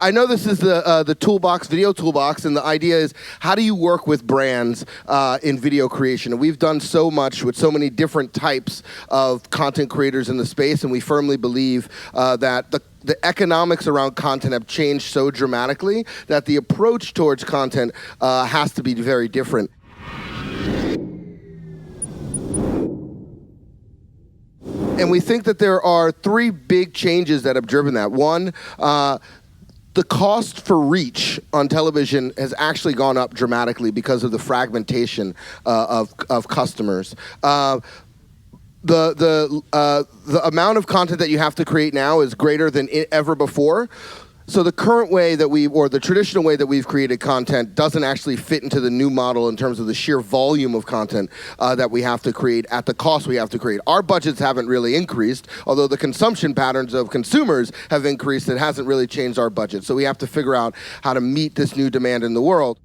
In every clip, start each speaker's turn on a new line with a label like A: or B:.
A: I know this is the Toolbox, Video Toolbox, and the idea is how do you work with brands in video creation? And we've done so much with so many different types of content creators in the space, and we firmly believe that the economics around content have changed so dramatically that the approach towards content has to be very different. And we think that there are three big changes that have driven that. One, the cost for reach on television has actually gone up dramatically because of the fragmentation of customers. The amount of content that you have to create now is greater than ever before. So the current way that the traditional way that we've created content doesn't actually fit into the new model in terms of the sheer volume of content that we have to create at the cost we have to create. Our budgets haven't really increased, although the consumption patterns of consumers have increased. It hasn't really changed our budget. So we have to figure out how to meet this new demand in the world.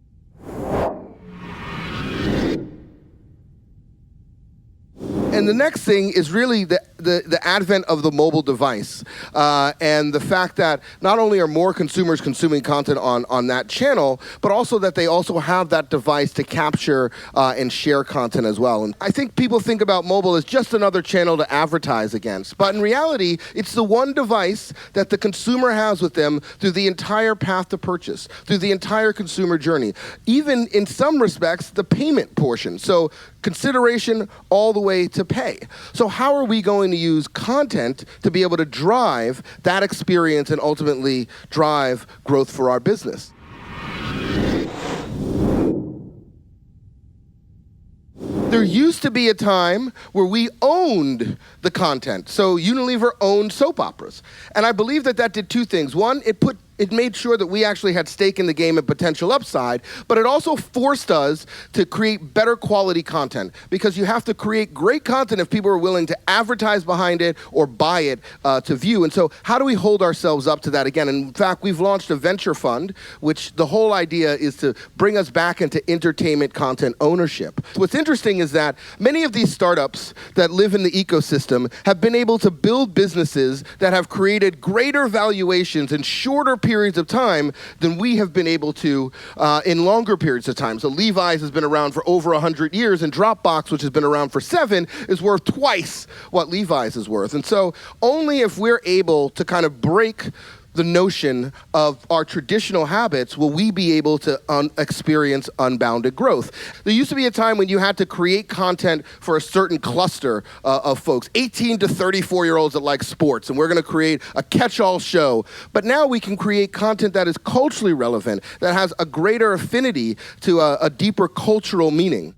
A: And the next thing is really the advent of the mobile device and the fact that not only are more consumers consuming content on that channel, but also that they also have that device to capture and share content as well. And I think people think about mobile as just another channel to advertise against. But in reality, it's the one device that the consumer has with them through the entire path to purchase, through the entire consumer journey, even in some respects, the payment portion. So consideration all the way to pay. So how are we going to use content to be able to drive that experience and ultimately drive growth for our business? There used to be a time where we owned the content. So Unilever owned soap operas. And I believe that that did two things. One, it made sure that we actually had stake in the game and potential upside, but it also forced us to create better quality content, because you have to create great content if people are willing to advertise behind it or buy it to view. And so how do we hold ourselves up to that again? And in fact, we've launched a venture fund, which the whole idea is to bring us back into entertainment content ownership. What's interesting is that many of these startups that live in the ecosystem have been able to build businesses that have created greater valuations in shorter periods of time than we have been able to in longer periods of time. So Levi's has been around for over 100 years, and Dropbox, which has been around for 7, is worth twice what Levi's is worth. And so only if we're able to kind of break the notion of our traditional habits will we be able to experience unbounded growth. There used to be a time when you had to create content for a certain cluster of folks, 18 to 34-year-olds that like sports, and we're going to create a catch-all show. But now we can create content that is culturally relevant, that has a greater affinity to a deeper cultural meaning.